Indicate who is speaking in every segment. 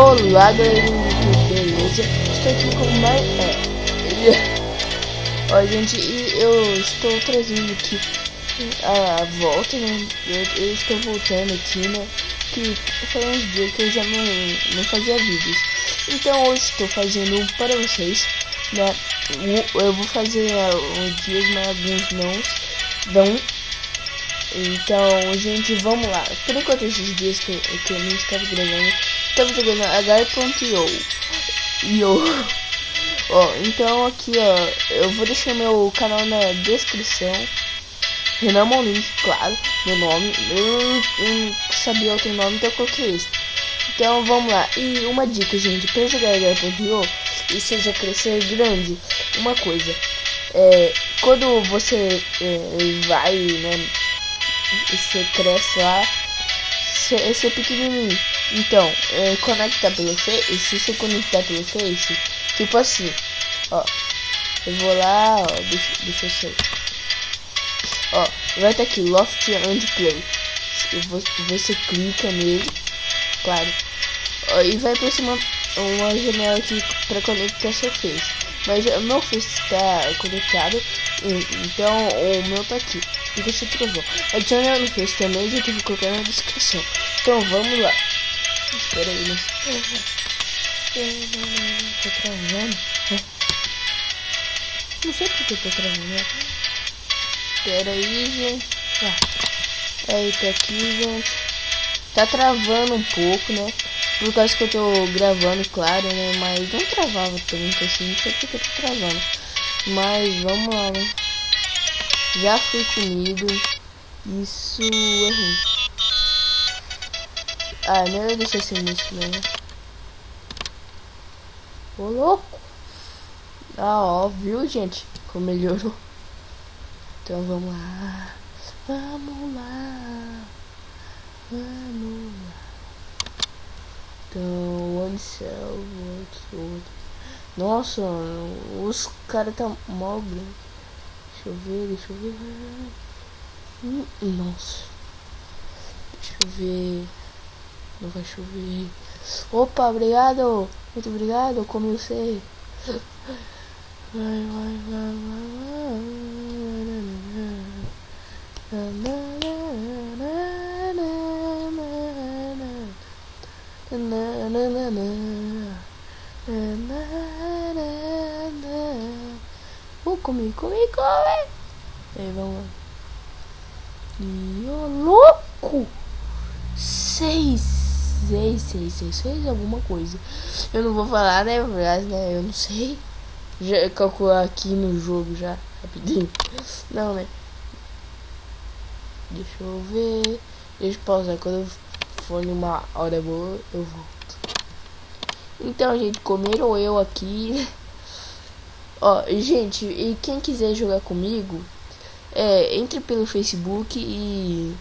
Speaker 1: Olá, galerinha, beleza? Estou aqui com mais... Ó, gente, e eu estou trazendo aqui a volta, né? Eu estou voltando aqui, né? Que foi uns dias que eu já não fazia vídeos. Então hoje estou fazendo um para vocês, né? Eu vou fazer uns dias, mas alguns não. Então, gente, vamos lá. Por enquanto, esses dias que eu não estava gravando, estava jogando H.io. Ó, então aqui, ó, eu vou deixar meu canal na descrição. Renan Molins, claro, meu nome. Eu não sabia outro nome, então eu coloquei esse. Então, vamos lá. E uma dica, gente, para jogar H.io e seja crescer grande, uma coisa. Quando você vai, né, e você cresce lá, você é pequenininho. Então, conecta pelo Face. Se você conectar pelo Face, tipo assim, ó, eu vou lá, ó, deixa eu sair. Ó, vai estar aqui, Loft and Play. Você clica nele, claro, ó, e vai aparecer uma janela aqui para conectar seu Face. Mas o meu Face está conectado, então o meu tá aqui. Então você travou. Adicione no Face também, gente, eu vou colocar na descrição. Então vamos lá. Espera aí, né? Tô travando. Não sei porque eu tô travando, né? Espera aí, gente. Aí, tá aqui, gente. Tá travando um pouco, né? Por causa que eu tô gravando, claro, né? Mas não travava tanto assim, não sei porque eu tô travando. Mas vamos lá, né? Já fui comido. Isso é ruim. Melhor deixar sem música, né? Ô, louco! Ó, viu, gente? Como melhorou. Então vamos lá. Vamos lá. Então, one cell, outro. Nossa, os caras tá mal grande. Deixa eu ver. Nossa. Deixa eu ver. Não vai chover. Opa, obrigado. Muito obrigado, comi você. Vai. Come. Aí, vamos lá. E ô, louco! Seis, alguma coisa. Eu não vou falar, né? Mas, né? Eu não sei. Já calcular aqui no jogo já, rapidinho. Não, né? Deixa eu ver. Deixa eu pausar. Quando for numa hora boa, eu volto. Então, gente, comeram eu aqui. Ó, gente, e quem quiser jogar comigo, entre pelo Facebook e,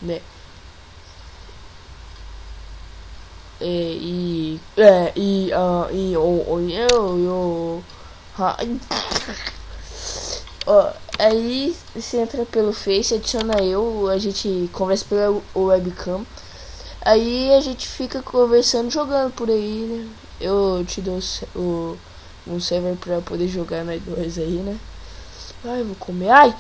Speaker 1: né? Ó, aí você entra pelo Face, adiciona eu, a gente conversa pela webcam. Aí a gente fica conversando, jogando por aí, né? Eu te dou um server pra poder jogar nós dois aí, né? Ai, vou comer. Ai.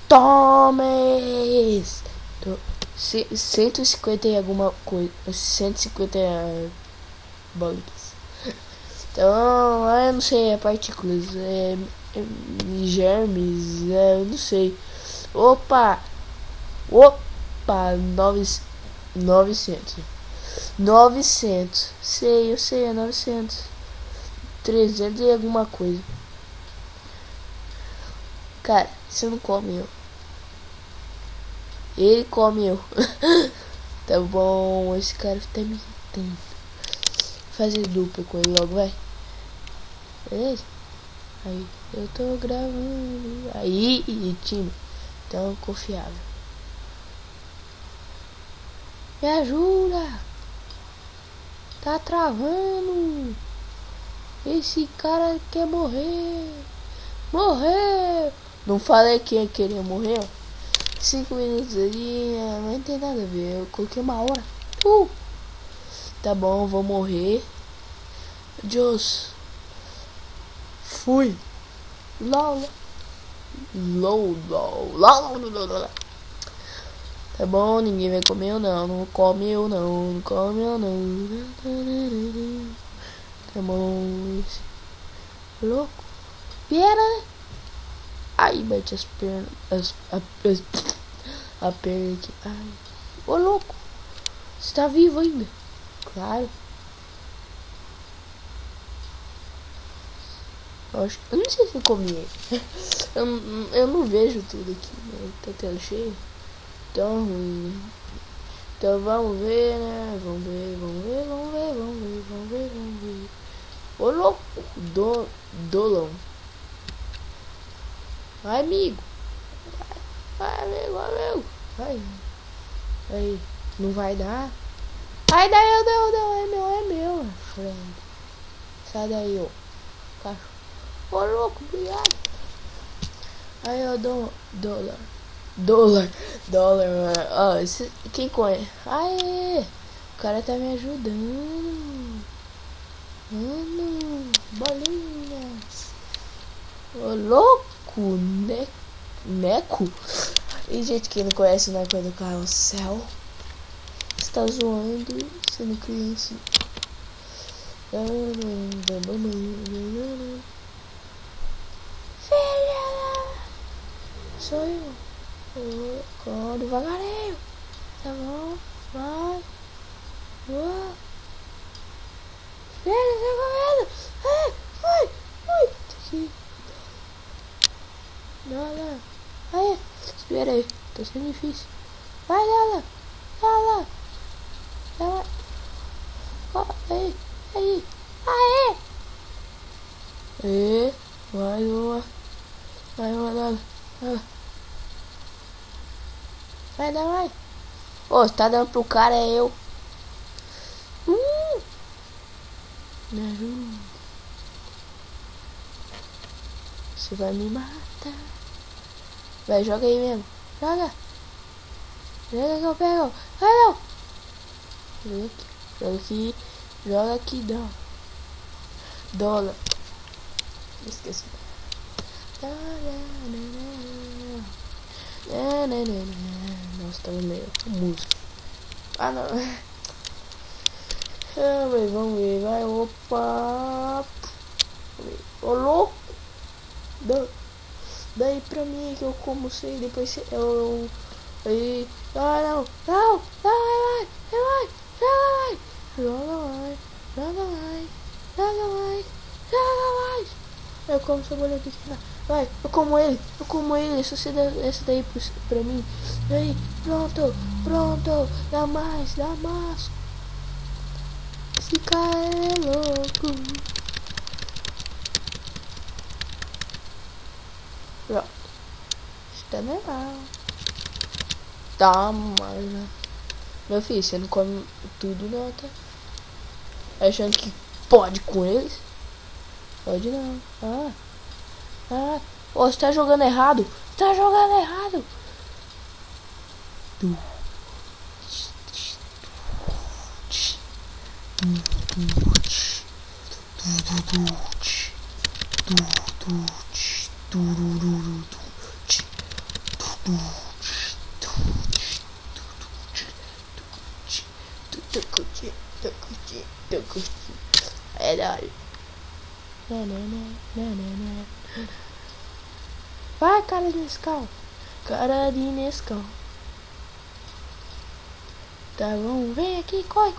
Speaker 1: Tomes! 150 e alguma coisa. 150 bolas. Então, eu não sei, partículas, germes, eu não sei. Opa, 900. Eu sei, é 900. 300 e alguma coisa. Cara, você não come eu. Ele come eu. Tá bom, esse cara tá me irritando. Fazer dupla com ele logo, vai. Beleza? Aí, eu tô gravando. Aí, time. Então, confiável. Me ajuda. Tá travando. Esse cara quer morrer. Morreu. Não falei que ia querer morrer, ó. 5 minutos ali, não tem nada a ver. Eu coloquei uma hora. Tá bom, vou morrer. Deus. Fui. LOL. Tá bom, ninguém vai comer eu não. Não come eu não. Não come eu não. Tá bom. Louco. Pera. Ai, bate as pernas. A perna aqui. Ai. Ô, louco. Você tá vivo ainda? Claro. Eu não sei se eu comi ele. Eu não vejo tudo aqui, né? Tá tela cheia. Tão ruim, né? Então vamos ver, né? Vamos ver. Ô louco, Dolão. Vai, amigo. Vai, amigo. Vai. Aí, não vai dar? Ai, daí deu. É meu, Fred. Sai daí, ó. Cachorro. Ô louco, obrigado. Aí, ó, dólar, mano. Ó, quem conhece? Aê, o cara tá me ajudando. Mano, bolinha. Ô louco, Neco. E gente que não conhece o Neco do Carrossel. Você tá zoando, você não conhece. Sou eu. Com devagarinho. Tá bom? Vai. Uou. Ele tá correndo. Vai. Tá aqui. Dá. Aí. Espera aí. Tá sendo difícil. Vai, dá lá. Ó, aí. Aê. Vai uma, dá. Vai. Ô, você tá dando pro cara, é eu. Naruto. Você vai me matar. Vai, joga aí mesmo. Joga que eu pego. Vai, não. Joga aqui, dólar. Esqueci. Nossa, tava meio música. Ah, não. Vamos ver. Vai, opa. Ô, louco. Daí pra mim que eu como sei. Depois eu... Aí... Não. Vai. Joga mais. Eu como cebola pequena. Vai, eu como ele. Se você der essa daí pra mim. Aí, pronto. Dá mais. Esse cara é louco. Pronto. Está legal. Tá, mas... Meu filho, você não come tudo não, tá? Achando que pode com eles? Pode não. Ô, você tá jogando errado. É da hora. Vai, cara de Nescau. Tá bom, vem aqui, corre.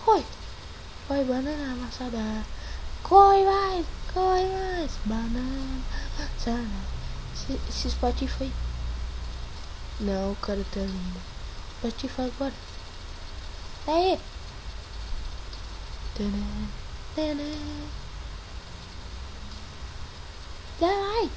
Speaker 1: Corre, banana amassada. Corre mais. Banana amassada. Esse Spotify. Não, o cara tá lindo. Spotify agora. Aí. Vai.